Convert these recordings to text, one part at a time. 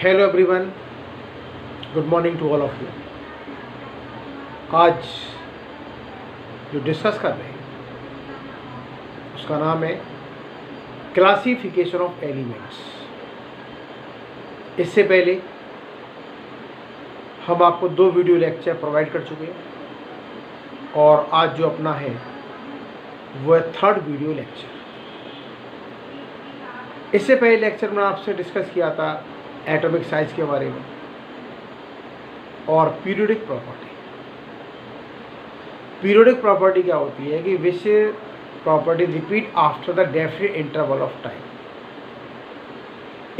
Hello everyone, good morning to all of you. आज जो discuss कर रहे हैं उसका नाम है क्लासिफिकेशन ऑफ एलिमेंट्स। इससे पहले हम आपको 2 वीडियो लेक्चर प्रोवाइड कर चुके हैं और आज जो अपना है वो है 3rd वीडियो लेक्चर। इससे पहले लेक्चर में आपसे डिस्कस किया था एटॉमिक साइज के बारे में और पीरियोडिक प्रॉपर्टी। पीरियोडिक प्रॉपर्टी क्या होती है कि which property repeat after the definite interval of time.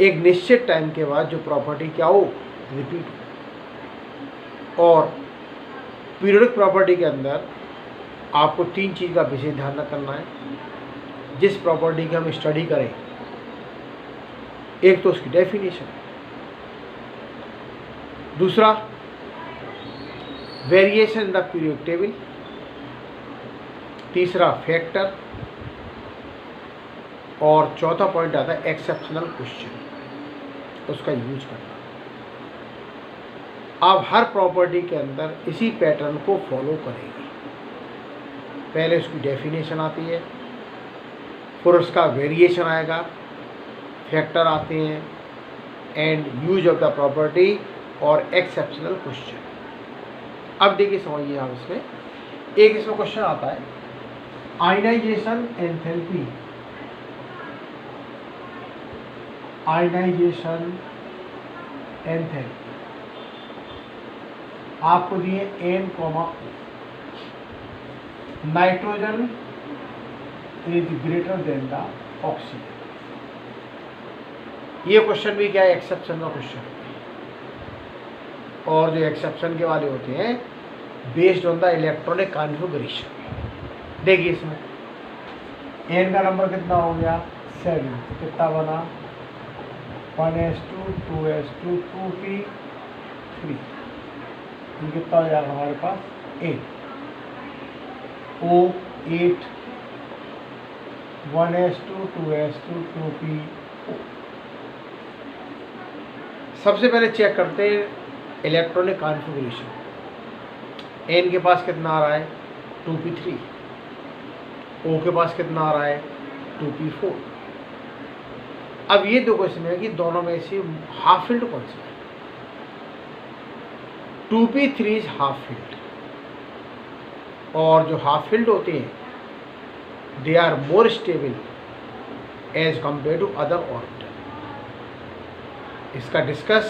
एक निश्चित टाइम के बाद जो प्रॉपर्टी क्या हो, रिपीट हो। और पीरियोडिक प्रॉपर्टी के अंदर आपको 3 चीज़ का विशेष ध्यान रखना है जिस प्रॉपर्टी की हम स्टडी करें। एक तो उसकी डेफिनेशन, दूसरा variation in the periodic table, तीसरा फैक्टर और चौथा पॉइंट आता है एक्सेप्शनल क्वेश्चन, उसका यूज करना। आप हर प्रॉपर्टी के अंदर इसी पैटर्न को फॉलो करेंगे। पहले उसकी डेफिनेशन आती है, फिर उसका वेरिएशन आएगा, फैक्टर आते हैं and use of the property और एक्सेप्शनल क्वेश्चन। अब देखिए, समझिए आप इसमें एक इसमें क्वेश्चन आता है आयनाइजेशन एंथैल्पी। आयनाइजेशन एंथैल्पी आपको दिए N, nitrogen is greater than the oxygen. ये क्वेश्चन भी क्या है, एक्सेप्शन का क्वेश्चन है। और जो एक्सेप्शन के वाले होते हैं based on the electronic configuration. देखिए इसमें N का नंबर कितना हो गया, 7। तो कितना बना, 1s2 2s2 2p3। कितना हो जाएगा हमारे पास 8। O8 1s2 2s2 2p। सबसे पहले चेक करते हैं इलेक्ट्रॉनिक कॉन्फ़िगरेशन। N के पास कितना आ रहा है, 2p3। O के पास कितना आ रहा है, 2p4। अब ये दो क्वेश्चन है कि दोनों में से हाफ फिल्ड कौन सा है। 2p3 इज हाफ फिल्ड, और जो हाफ फिल्ड होते हैं they are more stable as compare to other orbital. इसका डिस्कस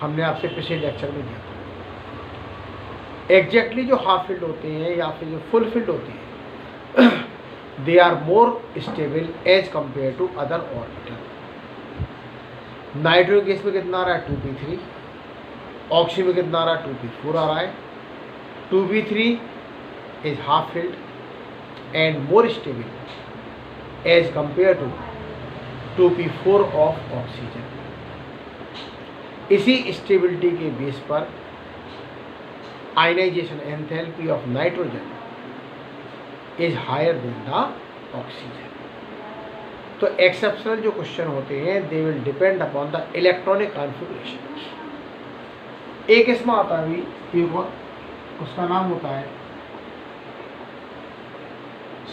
हमने आपसे पिछले लेक्चर में किया था। एग्जैक्टली जो हाफ फील्ड होते हैं या फिर जो फुल फील्ड होती है they are more stable as compare to other orbital. Nitrogen gas में कितना आ रहा है, 2p3। ऑक्सीजन में कितना आ रहा है, 2p4 आ रहा है। 2p3 is half filled and more stable as compare to 2p4 of oxygen. इसी स्टेबिलिटी के बेस पर ionization enthalpy of nitrogen is higher than the oxygen. तो एक्सेप्शनल जो क्वेश्चन होते हैं they will depend upon the electronic configuration. एक इसमें आता है भी, उसका नाम होता है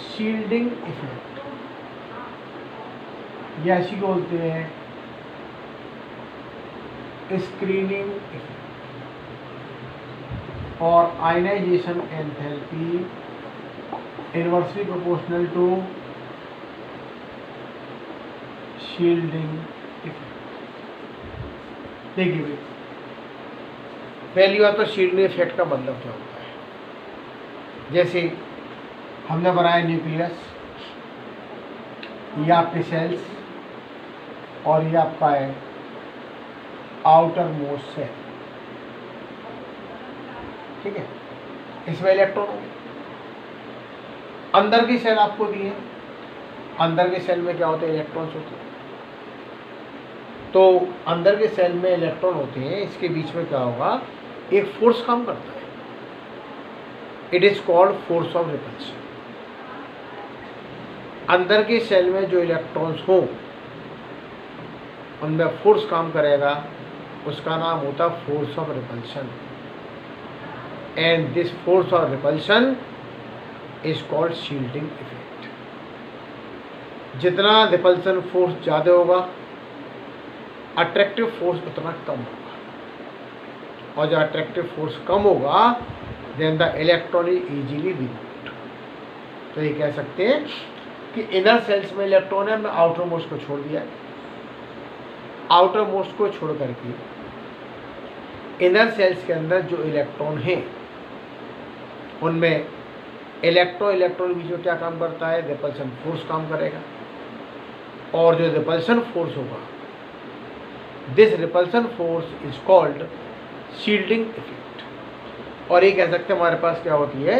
शील्डिंग इफेक्ट, या इसी को बोलते हैं स्क्रीनिंग इफेक्ट। और ionization enthalpy inversely proportional to shielding effect. देखिए भाई, पहली बात तो शील्डिंग इफेक्ट का मतलब क्या होता है। जैसे हमने बनाया न्यूक्लियस, ये आपके सेल्स और ये आपका है आउटर मोस्ट सेल, ठीक है। इसमें इलेक्ट्रॉन होंगे। अंदर की सेल आपको दी है, अंदर के सेल में क्या होते हैं, इलेक्ट्रॉन्स होते हैं। तो अंदर के सेल में इलेक्ट्रॉन होते हैं, इसके बीच में क्या होगा, एक फोर्स काम करता है। It is called force of repulsion. अंदर के सेल में जो इलेक्ट्रॉन्स हो उनमें फोर्स काम करेगा, उसका नाम होता है force of repulsion, and this force of repulsion is called shielding effect. जितना रिपल्शन फोर्स ज़्यादा होगा, अट्रैक्टिव फोर्स उतना कम होगा, और जो अट्रैक्टिव फोर्स कम होगा then the electron is easily removed. तो ये कह सकते हैं कि इनर सेल्स में इलेक्ट्रॉन है, हमने आउटर मोस्ट को छोड़ दिया है, आउटर मोस्ट को छोड़ करके इनर सेल्स के अंदर जो इलेक्ट्रॉन हैं उनमें इलेक्ट्रॉन बीच में क्या काम करता है, रिपल्सन फोर्स काम करेगा, और जो रिपल्सन फोर्स होगा, this repulsion force is called shielding effect. और ये कह सकते हैं हमारे पास क्या होती है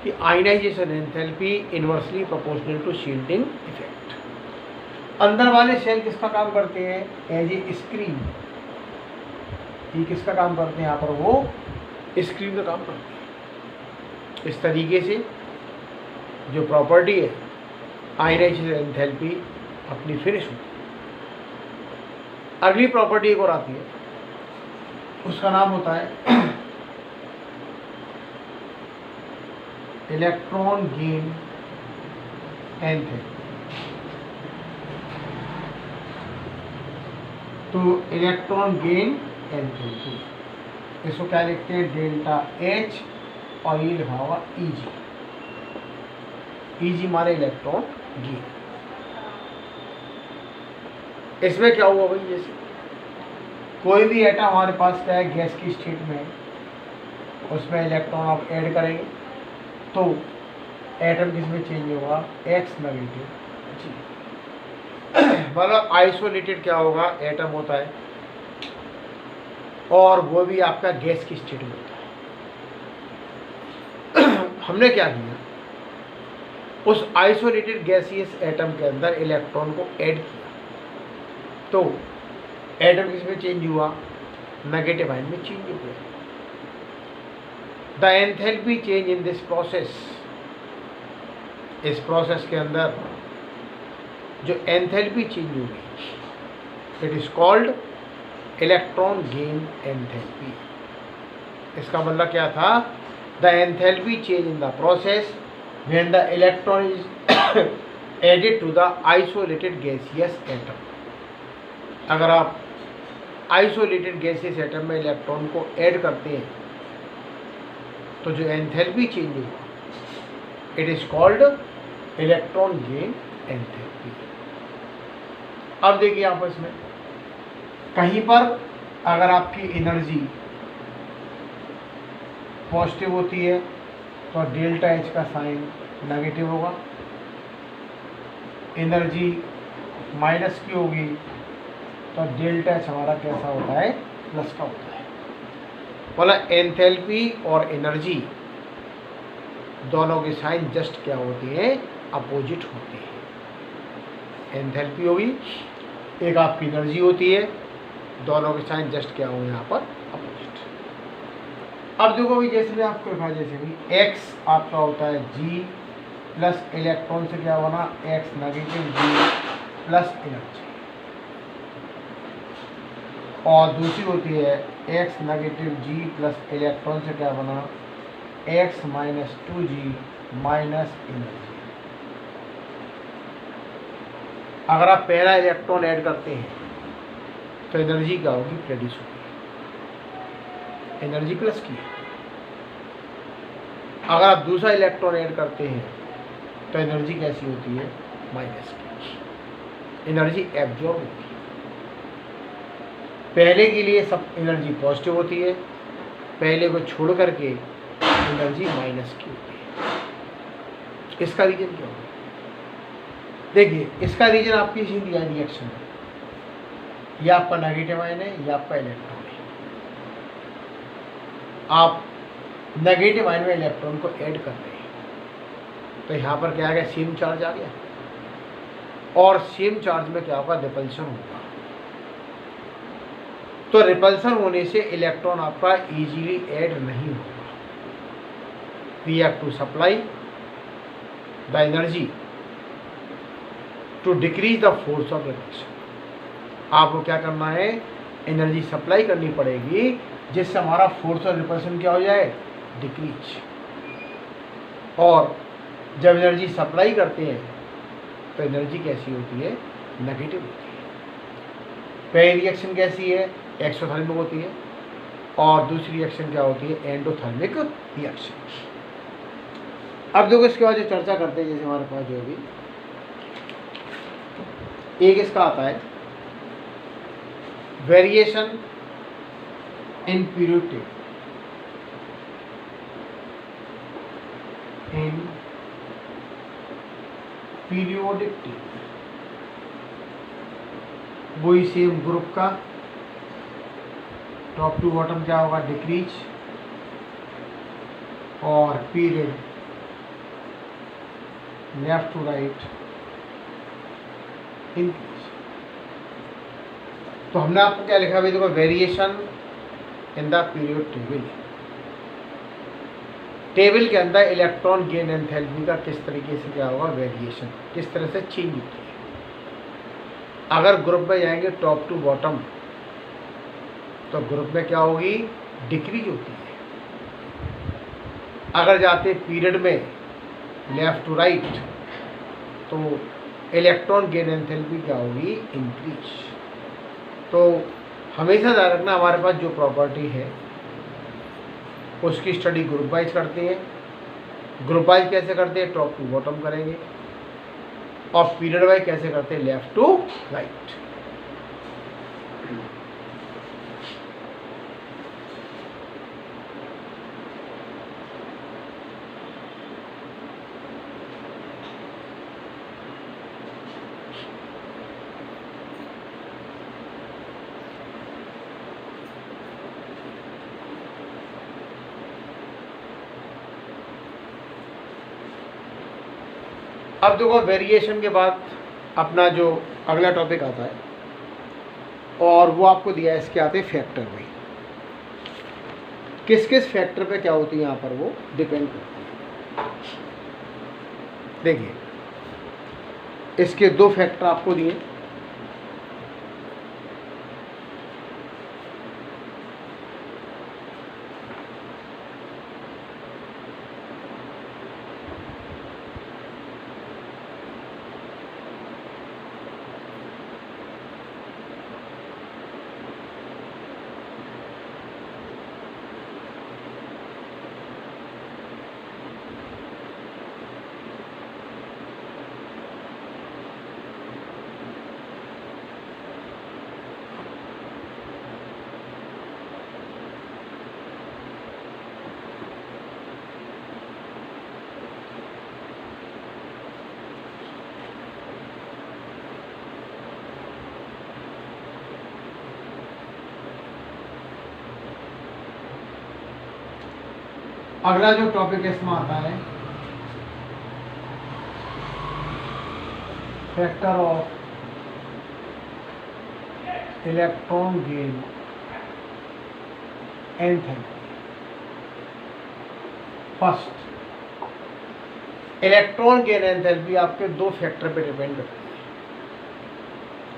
कि ionization enthalpy inversely proportional to shielding effect. अंदर वाले सेल किसका काम करते हैं, एज ए स्क्रीन। ये किसका काम करते हैं, यहाँ पर वो स्क्रीन का काम करते हैं। इस तरीके से जो प्रॉपर्टी है आयनाइजेशन एंथैल्पी अपनी फिनिश होती है। अगली प्रॉपर्टी एक और आती है, उसका नाम होता है इलेक्ट्रॉन गेन एंथैल्पी। तो इलेक्ट्रॉन गेन एंथैल्पी, इसको क्या लिखते हैं, डेल्टा एच, और ये लिखा होगा ईजी। ईजी माने इलेक्ट्रॉन गेन। इसमें क्या हुआ भाई, जैसे कोई भी एटम हमारे पास क्या है, गैस की स्टेट में, उसमें इलेक्ट्रॉन आप ऐड करेंगे तो एटम किसमें चेंज होगा, एक्स नेगेटिव जी। मतलब आइसोलेटेड क्या होगा, एटम होता है, और वो भी आपका गैस की स्टेट में होता है। हमने क्या किया, उस आइसोलेटेड गैसियस एटम के अंदर इलेक्ट्रॉन को ऐड किया, तो एटम किसमें चेंज हुआ, नेगेटिव आयन में चेंज हो गया। The enthalpy change in this process, इस प्रोसेस के अंदर जो एंथैल्पी चेंज होगी, it is called electron gain enthalpy. इसका मतलब क्या था, the enthalpy change in the process when the electron is added to the isolated gaseous atom. अगर आप आइसोलेटेड गैसियस एटम में इलेक्ट्रॉन को ऐड करते हैं तो जो एंथैल्पी चेंज होगा, it is called electron gain enthalpy. अब देखिए आपस में कहीं पर अगर आपकी एनर्जी पॉजिटिव होती है तो डेल्टा एच का साइन नेगेटिव होगा, एनर्जी माइनस की होगी तो डेल्टा एच हमारा कैसा होता है, प्लस का होता है। बोला एंथैल्पी और एनर्जी दोनों के साइन जस्ट क्या होते हैं, अपोजिट होते हैं। एंथैल्पी होगी, एक आपकी एनर्जी होती है, दोनों के साइन जस्ट क्या होंगे यहाँ पर, अपोजिट। अब देखो भाई, जैसे भी आपको लिखा, जैसे भी एक्स आपका होता है जी प्लस इलेक्ट्रॉन से क्या बना, एक्स नेगेटिव जी प्लस एनर्जी, और दूसरी होती है एक्स नेगेटिव जी प्लस इलेक्ट्रॉन से क्या बना, x minus 2g minus energy. अगर आप पहला इलेक्ट्रॉन ऐड करते हैं तो एनर्जी क्या होगी, प्रोड्यूस होगी, एनर्जी प्लस की। अगर आप दूसरा इलेक्ट्रॉन ऐड करते हैं तो एनर्जी कैसी होती है, माइनस की, एनर्जी एब्जॉर्ब होती है। पहले के लिए सब एनर्जी पॉजिटिव होती है, पहले को छोड़ करके एनर्जी माइनस की होती है। इसका रीजन क्या होगा, देखिए इसका रीजन आपकी सीधी रिएक्शन है, या आपका नेगेटिव आयन है या आपका इलेक्ट्रॉन है। आप नेगेटिव आयन में इलेक्ट्रॉन को ऐड कर रहे हैं तो यहाँ पर क्या आ गया, सेम चार्ज आ गया, और सेम चार्ज में क्या होगा, रिपल्सन होगा। तो रिपल्सन होने से इलेक्ट्रॉन आपका इजीली ऐड नहीं होगा। We have to supply the energy to decrease the force of repulsion. आपको क्या करना है, एनर्जी सप्लाई करनी पड़ेगी जिससे हमारा फोर्स और रिपल्शन क्या हो जाए, डिक्रीज। और जब एनर्जी सप्लाई करते हैं तो एनर्जी कैसी होती है, नेगेटिव होती है। पहली रिएक्शन कैसी है, एक्सोथर्मिक होती है, और दूसरी रिएक्शन क्या होती है, एंडोथर्मिक रिएक्शन। अब देखो इसके बाद जो चर्चा करते हैं, जैसे हमारे पास जो भी एक इसका आता है variation in periodic table, in periodic table, वही सेम ग्रुप का टॉप टू बॉटम क्या होगा, डिक्रीज, और period left to right increase. तो हमने आपको क्या लिखा है, देखो variation in the period table, table के अंदर इलेक्ट्रॉन गेन एंथैल्पी का किस तरीके से क्या होगा, वेरिएशन किस तरह से चेंज होती है। अगर ग्रुप में जाएंगे टॉप टू बॉटम तो ग्रुप में क्या होगी, डिक्रीज होती है। अगर जाते पीरियड में लेफ्ट टू राइट तो इलेक्ट्रॉन गेन एंथैल्पी क्या होगी, इंक्रीज। तो हमेशा ध्यान रखना, हमारे पास जो प्रॉपर्टी है उसकी स्टडी ग्रुप वाइज करते हैं। ग्रुप वाइज कैसे करते हैं, टॉप टू बॉटम करेंगे, और पीरियड वाइज कैसे करते हैं, लेफ्ट टू राइट। अब देखो वेरिएशन के बाद अपना जो अगला टॉपिक आता है, और वो आपको दिया है, इसके आते फैक्टर भाई, किस किस फैक्टर पे क्या होती है यहाँ पर वो डिपेंड करती है। देखिए इसके दो फैक्टर आपको दिए, अगला जो टॉपिक इसमें आता है, factor of electron gain enthalpy. First, electron gain enthalpy आपके दो फैक्टर पे डिपेंड करती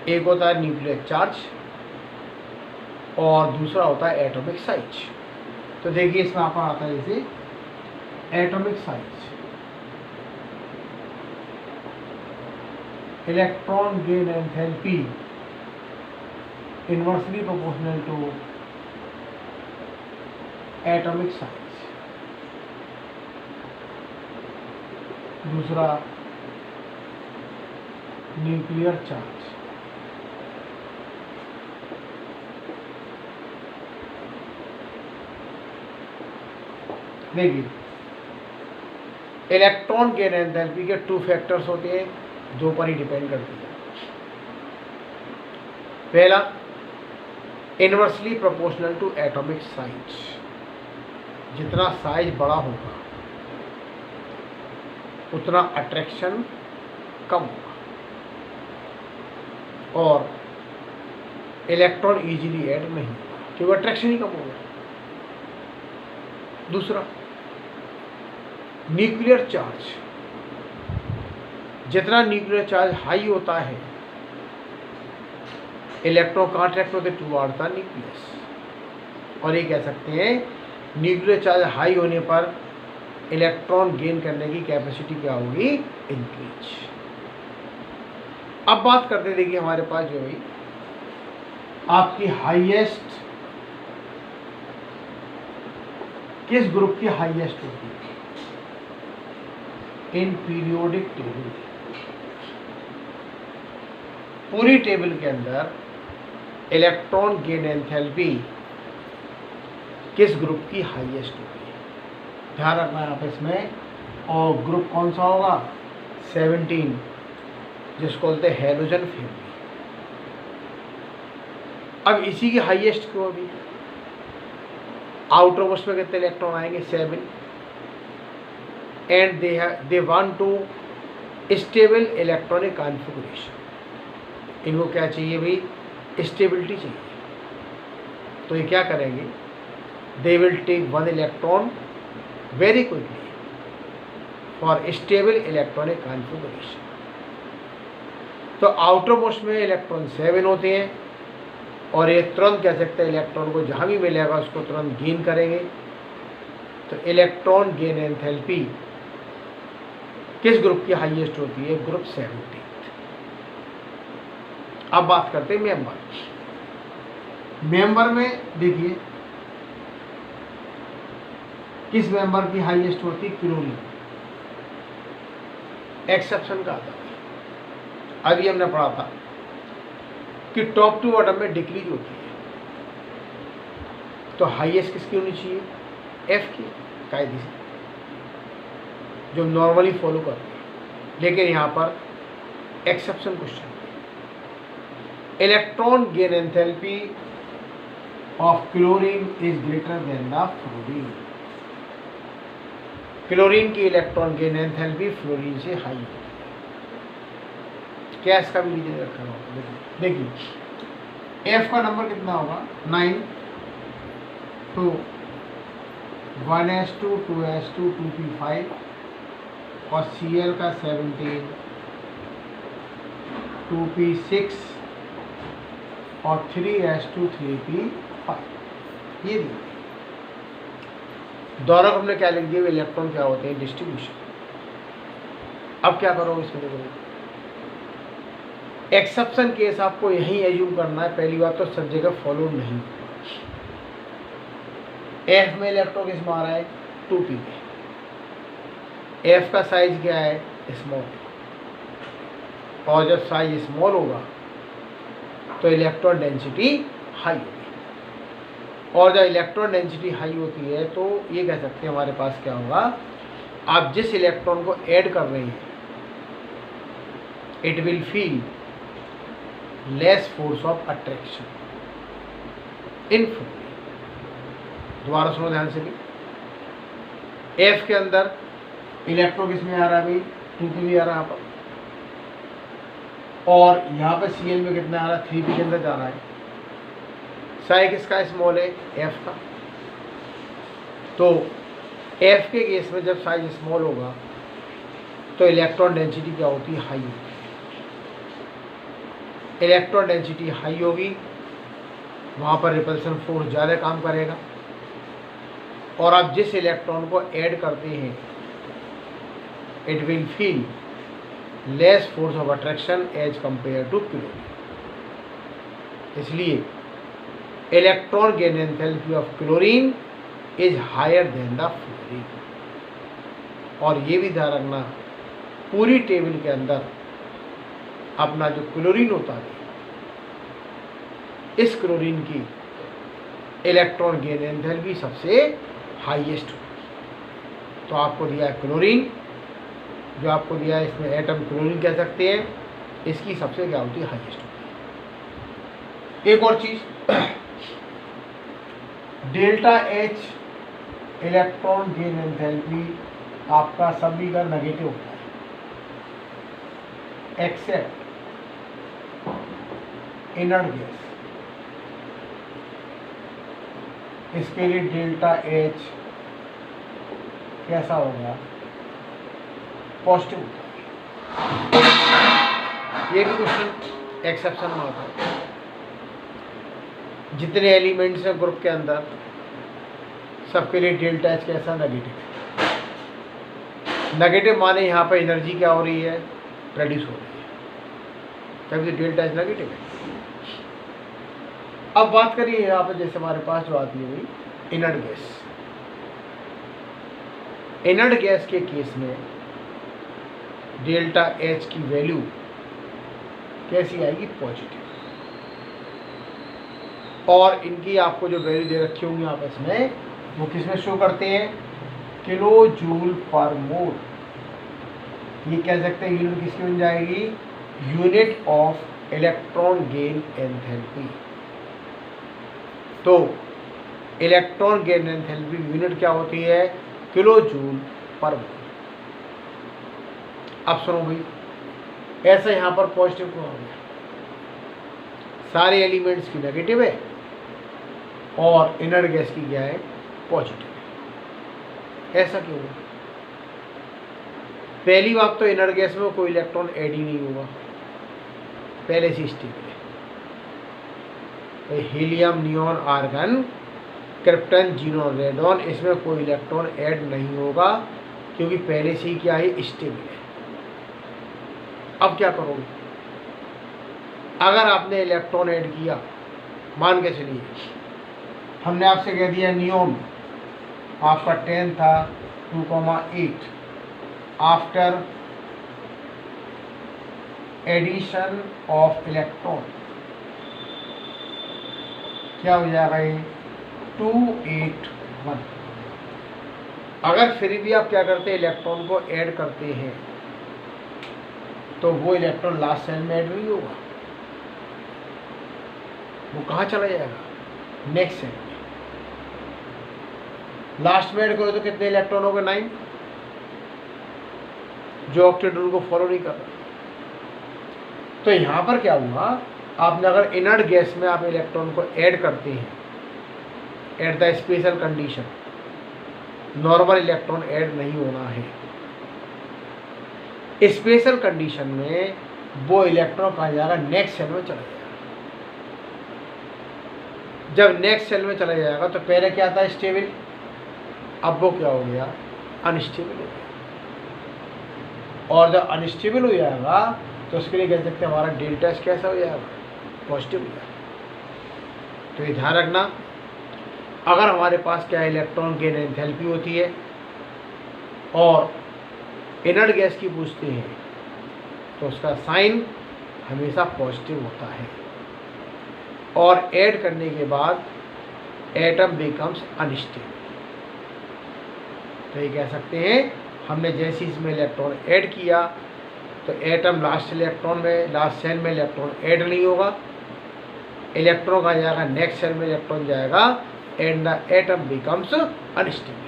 है। एक होता है न्यूक्लियर चार्ज और दूसरा होता है एटॉमिक साइज। तो देखिए इसमें आपका आता है जैसे atomic size, electron gain enthalpy inversely proportional to atomic size. दूसरा न्यूक्लियर चार्ज, देखिए इलेक्ट्रॉन गेन एंथैल्पी के टू फैक्टर्स होते हैं, दो पर ही डिपेंड करती है। पहला inversely proportional to atomic size, जितना साइज बड़ा होगा उतना अट्रैक्शन कम होगा और इलेक्ट्रॉन इजीली ऐड नहीं होगा क्योंकि अट्रैक्शन ही कम होगा। दूसरा न्यूक्लियर चार्ज, जितना न्यूक्लियर चार्ज हाई होता है इलेक्ट्रॉन कहाँ अट्रैक्ट होते टुवर्ड द न्यूक्लियस। और ये कह सकते हैं न्यूक्लियर चार्ज हाई होने पर इलेक्ट्रॉन गेन करने की कैपेसिटी क्या होगी, इंक्रीज। अब बात करते हैं, देखिए हमारे पास जो है आपकी हाईएस्ट किस ग्रुप की हाईएस्ट होती है इन पीरियोडिक टेबल। पूरी टेबल के अंदर इलेक्ट्रॉन गेन एंथैल्पी किस ग्रुप की हाईएस्ट होती है, ध्यान रखना है आप इसमें। और ग्रुप कौन सा होगा, 17, जिसको बोलते हैं हैलोजन फैमिली। अब इसी की हाईएस्ट क्यों होगी, आउटर मोस्ट में कितने इलेक्ट्रॉन आएंगे, 7, and they want to stable electronic configuration. इनको क्या चाहिए भाई, स्टेबिलिटी चाहिए। तो ये क्या करेंगे, they will take 1 electron very quickly for stable electronic configuration. तो आउटर मोस्ट में इलेक्ट्रॉन 7 होते हैं और ये तुरंत कह सकते हैं इलेक्ट्रॉन को जहाँ भी मिलेगा उसको तुरंत गेन करेंगे। तो इलेक्ट्रॉन गेन एंथैल्पी किस ग्रुप की हाईएस्ट होती है, ग्रुप 17। अब बात करते हैं मेंबर। मेंबर में देखिए किस मेंबर की हाईएस्ट होती है, क्लोरीन। एक्सेप्शन का आता है, अभी हमने पढ़ा था कि टॉप टू बॉटम में डिक्रीज होती है। तो हाईएस्ट किसकी होनी चाहिए, एफ की, कायदे से जो नॉर्मली फॉलो करते हैं। लेकिन यहाँ पर exception question, electron gain enthalpy of chlorine is greater than the fluorine. Chlorine की इलेक्ट्रॉन गेन एंथैल्पी फ्लोरीन से हाई होती है। क्या इसका भी रीजन रखा होगा, देखिए एफ का नंबर कितना होगा, 9, तो 1s2 2s2 2p5 और Cl का 17 2p6 और 3s2 3p5। ये दोनों हमने क्या लिख दिया, इलेक्ट्रॉन क्या होते हैं, डिस्ट्रीब्यूशन। अब क्या करो इसमें, देखो एक्सेप्शन केस आपको यही एज्यूम करना है। पहली बात तो सब जगह फॉलो नहीं, एफ में इलेक्ट्रॉन किस में आ रहा है, 2p में। एफ का साइज क्या है, स्मॉल, और जब साइज स्मॉल होगा तो इलेक्ट्रॉन डेंसिटी हाई होगी। और जब इलेक्ट्रॉन डेंसिटी हाई होती है तो ये कह सकते हैं हमारे पास क्या होगा, आप जिस इलेक्ट्रॉन को ऐड कर रहे हैं it will feel less force of attraction in fluorine. दोबारा सुनो ध्यान से भी, एफ के अंदर इलेक्ट्रॉन किसमें आ रहा है भाई, 2p भी आ रहा है यहाँ पर, और यहाँ पे Cl में कितना आ रहा है, 3p के अंदर जा रहा है। साइज किसका स्मॉल है, एफ का। तो एफ के केस में जब साइज स्मॉल होगा तो इलेक्ट्रॉन डेंसिटी क्या होती है, हाई होती है। इलेक्ट्रॉन डेंसिटी हाई होगी, वहाँ पर रिपल्सन फोर्स ज़्यादा काम करेगा, और आप जिस इलेक्ट्रॉन को ऐड करते हैं it will feel less force of attraction as compare to chlorine. इसलिए electron gain enthalpy of chlorine is higher than the fluorine. और ये भी ध्यान रखना, पूरी टेबल के अंदर अपना जो क्लोरीन होता है, इस क्लोरीन की इलेक्ट्रॉन गेन एंथैल्पी सबसे हाईएस्ट होगी। तो आपको दिया है क्लोरीन, जो आपको दिया है इसमें एटम क्लोरीन कह सकते हैं, इसकी सबसे क्या होती है, हाईएस्ट होती है। एक और चीज, delta H electron gain enthalpy आपका सभी का नेगेटिव होता है एक्सेप्ट इनर्ट गैस। इसके लिए डेल्टा एच कैसा होगा, पॉजिटिव होता है। ये भी क्वेश्चन एक्सेप्शन में आता है। जितने एलिमेंट्स हैं ग्रुप के अंदर सबके लिए डेल्टा एच कैसा, नेगेटिव। नेगेटिव माने यहाँ पर एनर्जी क्या हो रही है, प्रोड्यूस हो रही है, तभी तो डेल्टा एच नेगेटिव है। अब बात करिए यहाँ पर जैसे हमारे पास जो आती है वही इनर्ट गैस। इनर्ट गैस के केस में डेल्टा एच की वैल्यू कैसी आएगी, पॉजिटिव। और इनकी आपको जो वैल्यू दे रखी होंगी आप इसमें, वो किस में शो करते हैं, किलो जूल पर मोल। ये कह सकते हैं यूनिट किसकी बन जाएगी, unit of electron gain enthalpy. तो इलेक्ट्रॉन गेन एंथैल्पी यूनिट क्या होती है, किलो जूल पर मोल। अब सुनो भाई, ऐसा यहाँ पर पॉजिटिव क्यों हो गया, सारे एलिमेंट्स की नेगेटिव है और इनर्ट गैस की क्या है, पॉजिटिव है। ऐसा क्यों है, पहली बात तो इनर्ट गैस में कोई इलेक्ट्रॉन ऐड ही नहीं होगा, पहले से स्टेबल है। Helium, neon, argon, krypton, xenon, radon, इसमें कोई इलेक्ट्रॉन ऐड नहीं होगा क्योंकि पहले से ही क्या है, स्टेबल है। अब क्या करोगे, अगर आपने इलेक्ट्रॉन ऐड किया, मान के चलिए हमने आपसे कह दिया नियॉन आपका 10 था 2,8, आफ्टर एडिशन ऑफ इलेक्ट्रॉन क्या हो जाएगा, ये 281। अगर फिर भी आप क्या करते हैं, इलेक्ट्रॉन को ऐड करते हैं, तो वो इलेक्ट्रॉन लास्ट सेल में ऐड नहीं होगा, वो कहाँ चला जाएगा, नेक्स्ट सेल में। लास्ट में ऐड करो तो कितने इलेक्ट्रॉन हो गए, 9, जो ऑक्टेट रूल को फॉलो नहीं कर रहा। तो यहाँ पर क्या हुआ, आपने अगर इनर्ट गैस में आप इलेक्ट्रॉन को ऐड करते हैं at the special condition, normal electron add नहीं होना है। स्पेशल कंडीशन में वो इलेक्ट्रॉन कहाँ जाएगा, नेक्स्ट सेल में चला जाएगा। जब नेक्स्ट सेल में चला जाएगा तो पहले क्या था, स्टेबल, अब वो क्या हो गया, अनस्टेबल हो गया। और जब अनस्टेबल हो जाएगा तो उसके लिए कह सकते हैं हमारा डेल्टा एच कैसा हो जाएगा, पॉजिटिव हो जाएगा। तो ये ध्यान रखना, अगर हमारे पास क्या इलेक्ट्रॉन गेन एंथैल्पी होती है और इनर्ट गैस की पूछते हैं तो उसका साइन हमेशा पॉजिटिव होता है। और ऐड करने के बाद एटम बिकम्स अनस्टेबल। तो ये कह सकते हैं हमने जैसे इसमें इलेक्ट्रॉन ऐड किया तो एटम लास्ट सेल में इलेक्ट्रॉन ऐड नहीं होगा, इलेक्ट्रॉन का जाएगा नेक्स्ट सेल में, इलेक्ट्रॉन जाएगा and the atom becomes unstable.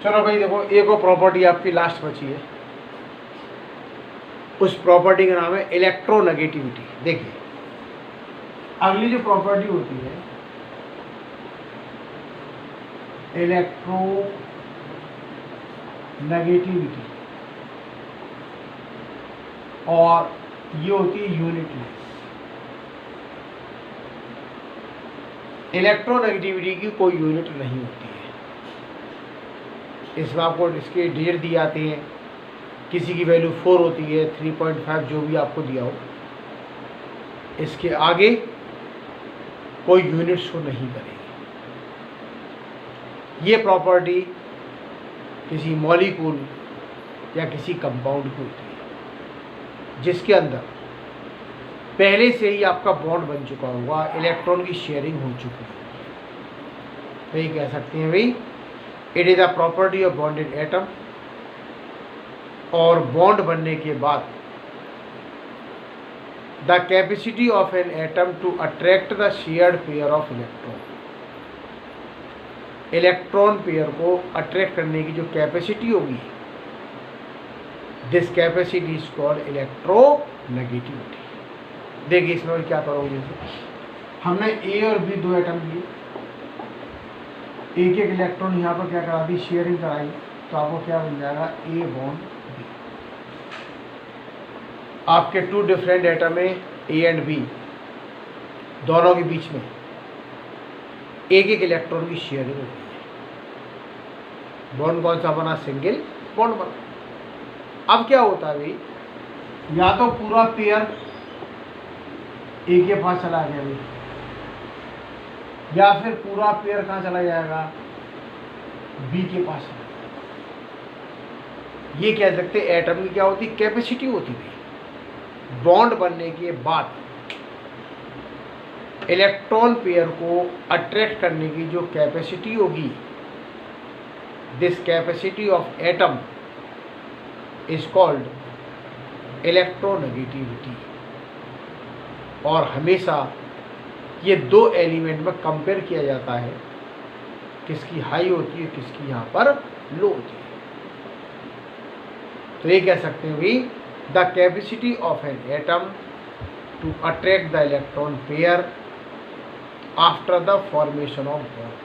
चलो भाई देखो, एक और प्रॉपर्टी आपकी लास्ट बची है, उस प्रॉपर्टी का नाम है इलेक्ट्रोनेगेटिविटी। देखिए अगली जो प्रॉपर्टी होती है नेगेटिविटी, और ये होती है यूनिटलेस। इलेक्ट्रोनेगेटिविटी की कोई यूनिट नहीं होती है। इसमें आपको इसके डिजिट दिए आते हैं, किसी की वैल्यू 4 होती है, 3.5 जो भी आपको दिया हो, इसके आगे कोई यूनिट शो नहीं करेगी। ये प्रॉपर्टी किसी मॉलिक्यूल या किसी कंपाउंड की होती है जिसके अंदर पहले से ही आपका बॉन्ड बन चुका होगा, इलेक्ट्रॉन की शेयरिंग हो चुकी है। तो ये कह सकते हैं भाई it is a property of bonded atom, और बॉन्ड बनने के बाद the capacity of an atom to attract the shared pair of electron, electron pair को अट्रैक्ट करने की जो कैपेसिटी होगी, this capacity is called electronegativity. देखिए इसमें क्या करोगे, हमने ए और बी दो एटम लिए, एक एक इलेक्ट्रॉन यहाँ पर क्या करा दी, शेयरिंग कराई, तो आपको क्या बन जाएगा, ए बॉन्ड बी। आपके टू डिफरेंट एटम है ए एंड बी, दोनों के बीच में एक एक इलेक्ट्रॉन की शेयरिंग होती है, बॉन्ड कौन सा बना, सिंगल बॉन्ड बना। अब क्या होता है भाई, या तो पूरा पेयर ए के पास चला गया भाई, या फिर पूरा पेयर कहाँ चला जाएगा, बी के पास चला जाएगा। ये कह सकते हैं एटम की क्या होती, कैपेसिटी होती है। बॉन्ड बनने के बाद इलेक्ट्रॉन पेयर को अट्रैक्ट करने की जो कैपेसिटी होगी, this capacity of atom is called electronegativity. और हमेशा ये दो एलिमेंट में कंपेयर किया जाता है, किसकी हाई होती है, किसकी यहाँ पर लो होती है। तो ये कह सकते हैं भी the capacity of an atom to attract the electron pair after the formation of bond.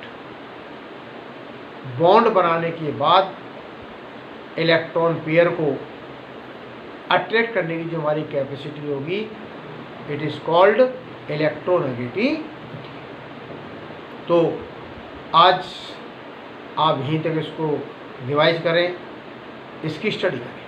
Bond बनाने के बाद इलेक्ट्रॉन पेयर को अट्रैक्ट करने की जो हमारी कैपेसिटी होगी, इट इज कॉल्ड इलेक्ट्रोनेगेटिविटी। तो आज आप यहीं तक इसको रिवाइज करें, इसकी स्टडी करें।